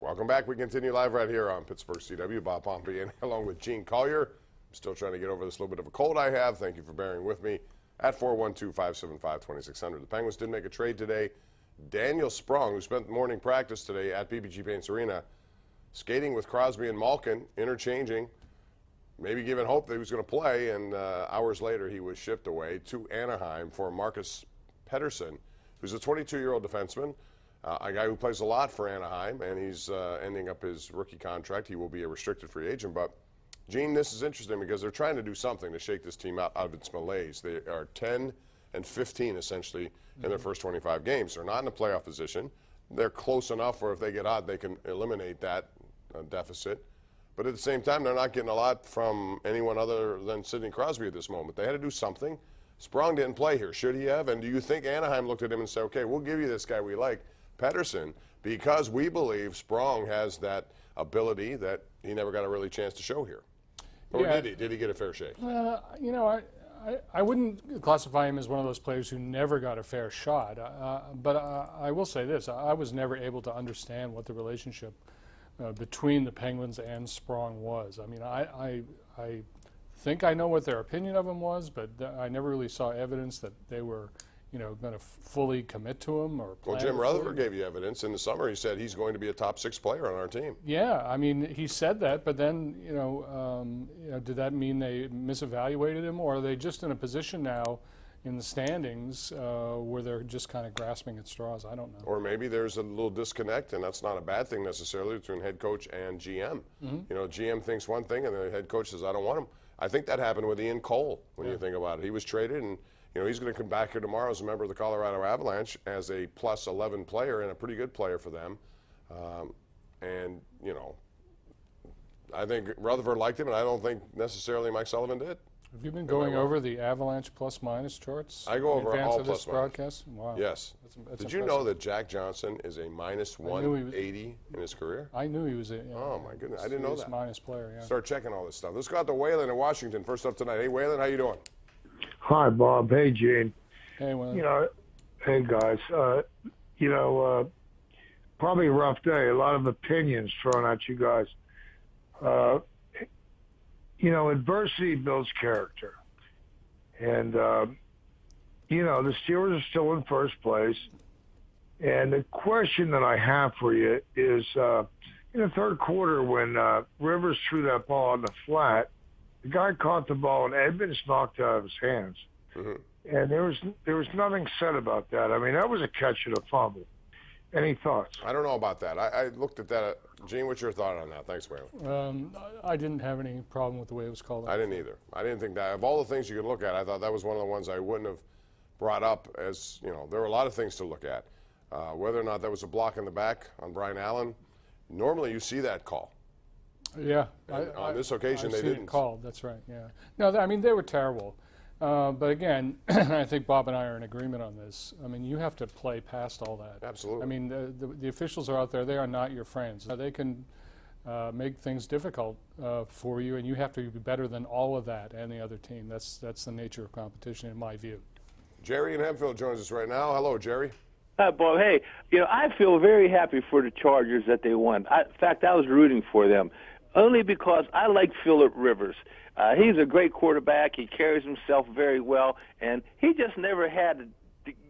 Welcome back. We continue live right here on Pittsburgh CW. Bob Pompeani along with Gene Collier. I'm still trying to get over this little bit of a cold I have. Thank you for bearing with me. At 412-575-2600. The Penguins did make a trade today. Daniel Sprong, who spent morning practice today at BBG Paints Arena, skating with Crosby and Malkin, interchanging, maybe giving hope that he was going to play, and hours later he was shipped away to Anaheim for Marcus Pettersson, who's a 22-year-old defenseman, a guy who plays a lot for Anaheim, and he's ending up his rookie contract. He will be a restricted free agent. But, Gene, this is interesting because they're trying to do something to shake this team out of its malaise. They are 10-15, essentially, in their first 25 games. They're not in a playoff position. They're close enough where if they get hot, they can eliminate that deficit. But at the same time, they're not getting a lot from anyone other than Sidney Crosby at this moment. They had to do something. Sprong didn't play here. Should he have? And do you think Anaheim looked at him and said, okay, we'll give you this guy we like, Pettersson, because we believe Sprong has that ability that he never got a really chance to show here? Or did he? Did he get a fair shake? You know, I wouldn't classify him as one of those players who never got a fair shot. But I will say this. I was never able to understand what the relationship between the Penguins and Sprong was. I mean, I think I know what their opinion of him was, but I never really saw evidence that they were, you know, going to fully commit to him or plan. Well, Jim Rutherford gave you evidence in the summer. He said he's going to be a top 6 player on our team. Yeah, I mean, he said that, but then, you know, did that mean they misevaluated him, or are they just in a position now in the standings where they're just kind of grasping at straws? I don't know. Or maybe there's a little disconnect, and that's not a bad thing necessarily, between head coach and GM. You know, GM thinks one thing, and the head coach says, I don't want him. I think that happened with Ian Cole when you think about it. He was traded, and you know, he's going to come back here tomorrow as a member of the Colorado Avalanche as a plus 11 player and a pretty good player for them. And, you know, I think Rutherford liked him, and I don't think necessarily Mike Sullivan did. Have you been going over the Avalanche plus-minus charts? I go over in advance all of this plus-minus. broadcast? Wow. Yes. That's Did you know that Jack Johnson is a minus 180 in his career? I knew he was a Oh, my goodness. I didn't know that. minus player, yeah. Start checking all this stuff. Let's go out to Waylon in Washington first up tonight. Hey, Waylon, how you doing? Hi, Bob. Hey, Gene. Hey, well, You know, hey, guys. You know, probably a rough day. A lot of opinions thrown at you guys. You know, adversity builds character. And, you know, the Steelers are still in first place. And the question that I have for you is, in the third quarter when Rivers threw that ball on the flat, the guy caught the ball and Edmonds knocked it out of his hands. And there was nothing said about that. I mean, that was a catch and a fumble. Any thoughts? I don't know about that. I looked at that. Gene, what's your thought on that? Thanks, Waylon. I didn't have any problem with the way it was called. I didn't either. I didn't think that. Of all the things you could look at, I thought that was one of the ones I wouldn't have brought up as, you know, there were a lot of things to look at. Whether or not that was a block in the back on Brian Allen, normally you see that call. Yeah. On this occasion, they didn't. Called, that's right, yeah. No, I mean, they were terrible. But again, I think Bob and I are in agreement on this. I mean, you have to play past all that. Absolutely. I mean, the officials are out there. They are not your friends. They can make things difficult for you, and you have to be better than all of that and the other team. That's the nature of competition, in my view. Jerry in Hempfield joins us right now. Hello, Jerry. Hi, Bob. Hey, you know, I feel very happy for the Chargers that they won. In fact, I was rooting for them, only because I like Phillip Rivers. He's a great quarterback. He carries himself very well, and he just never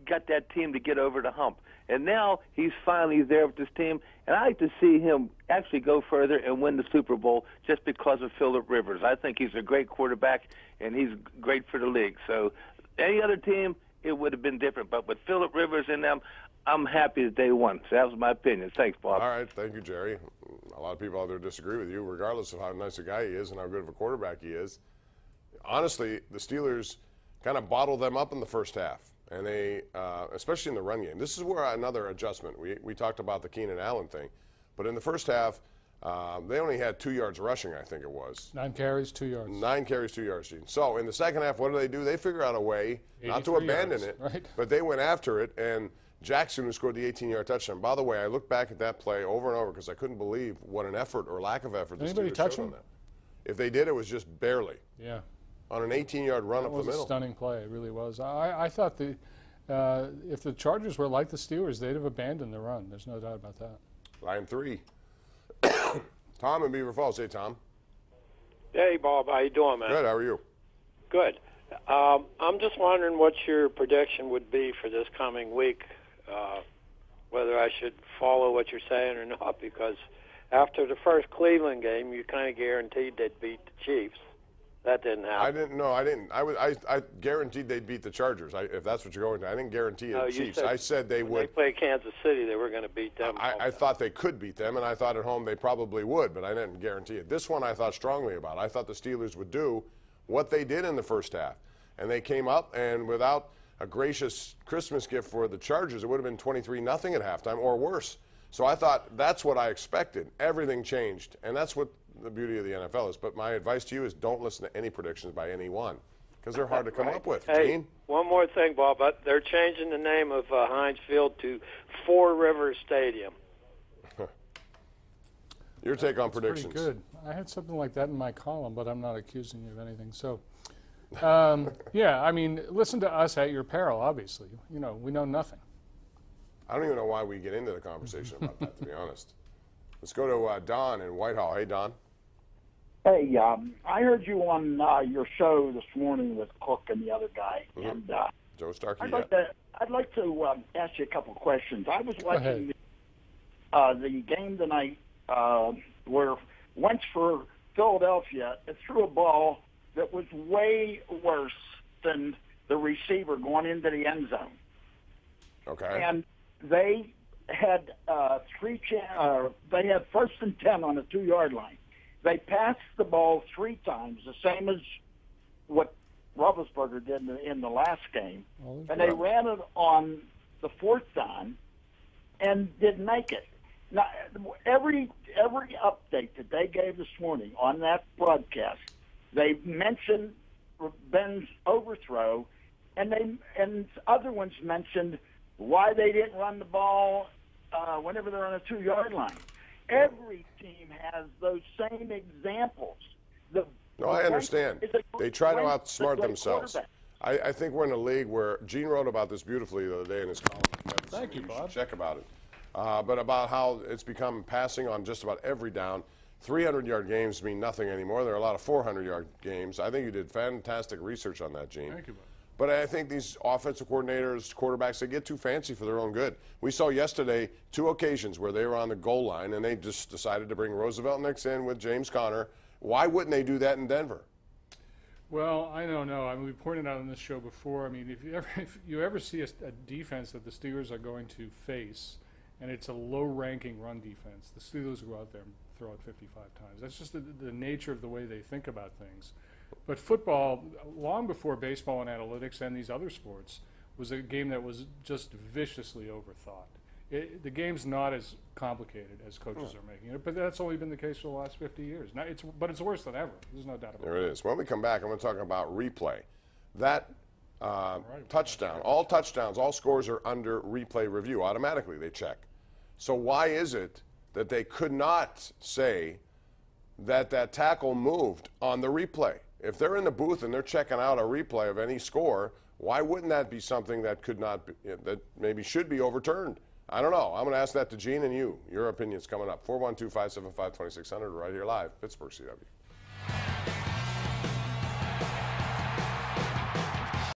got that team to get over the hump. And now he's finally there with this team, and I like to see him actually go further and win the Super Bowl just because of Phillip Rivers. I think he's a great quarterback, and he's great for the league. So any other team, it would have been different. But with Phillip Rivers in them, I'm happy that they won. So that was my opinion. Thanks, Bob. All right. Thank you, Jerry. A lot of people out there disagree with you, regardless of how nice a guy he is and how good of a quarterback he is. Honestly, the Steelers kind of bottled them up in the first half, and they, especially in the run game. This is where another adjustment. We talked about the Keenan Allen thing, but in the first half, they only had 2 yards rushing, I think it was. 9 carries, 2 yards. 9 carries, 2 yards. So in the second half, what do? They figure out a way not to abandon it, right? But they went after it, and Jackson, who scored the 18-yard touchdown. By the way, I looked back at that play over and over because I couldn't believe what an effort or lack of effort the Anybody Steelers touch showed him? on that. If they did, it was just barely. Yeah. On an 18-yard run up the It was middle. a stunning play. It really was. I thought if the Chargers were like the Steelers, they'd have abandoned the run. There's no doubt about that. Line 3. Tom in Beaver Falls. Hey, Tom. Hey, Bob. How you doing, man? Good. How are you? Good. I'm just wondering what your prediction would be for this coming week, whether I should follow what you're saying or not, because after the first Cleveland game, you kind of guaranteed they'd beat the Chiefs. That didn't happen. I didn't know. I didn't. I guaranteed they'd beat the Chargers. If that's what you're going to, I didn't guarantee it. Chiefs. I said they would. When they played Kansas City, they were going to beat them. I thought they could beat them, and I thought at home they probably would, but I didn't guarantee it. This one I thought strongly about. I thought the Steelers would do what they did in the first half, and they came up, and without a gracious Christmas gift for the Chargers, it would have been 23-0 at halftime or worse. So I thought that's what I expected. Everything changed, and that's what the beauty of the NFL is. But my advice to you is don't listen to any predictions by anyone because they're hard to come up with. Hey, Gene? one more thing, Bob. They're changing the name of Heinz Field to Four Rivers Stadium. Your take on That's predictions? pretty good. I had something like that in my column, but I'm not accusing you of anything. So, yeah, I mean, listen to us at your peril, obviously. You know, we know nothing. I don't even know why we get into the conversation about that, to be honest. Let's go to Don in Whitehall. Hey, Don. Hey, I heard you on your show this morning with Cook and the other guy, and Joe Starkey. I'd like to ask you a couple of questions. I was watching the game tonight where once for Philadelphia, it threw a ball that was way worse than the receiver going into the end zone. Okay. And they had they had 1st and 10 on the 2-yard line. They passed the ball 3 times, the same as what Roethlisberger did in the last game, and they ran it on the 4th down and didn't make it. Now, every update that they gave this morning on that broadcast, they mentioned Ben's overthrow, and other ones mentioned why they didn't run the ball whenever they're on a 2-yard line. Every team has those same examples. No, I understand. They try to outsmart themselves. I think we're in a league where Gene wrote about this beautifully the other day in his column. Thank you, Bob. Check about it. But about how it's become passing on just about every down. 300-yard games mean nothing anymore. There are a lot of 400-yard games. I think you did fantastic research on that, Gene. Thank you, Bob. But I think these offensive coordinators, quarterbacks, they get too fancy for their own good. We saw yesterday 2 occasions where they were on the goal line and they just decided to bring Roosevelt Nix in with James Conner. Why wouldn't they do that in Denver? Well, I don't know. I mean, we pointed out on this show before. I mean, if you ever see a defense that the Steelers are going to face, and it's a low-ranking run defense, the Steelers will go out there and throw it 55 times. That's just the nature of the way they think about things. But football, long before baseball and analytics and these other sports, was a game that was just viciously overthought. The game's not as complicated as coaches are making it, but that's only been the case for the last 50 years. Now, but it's worse than ever. There's no doubt about it. There it is. When we come back, I'm going to talk about replay. That touchdown, all touchdowns, all scores are under replay review. Automatically, they check. So why is it that they could not say that tackle moved on the replay? If they're in the booth and they're checking out a replay of any score, why wouldn't that be something that could not be, that maybe should be overturned? I don't know. I'm going to ask that to Gene and you. Your opinion's coming up. 412-575-2600 right here live, Pittsburgh CW.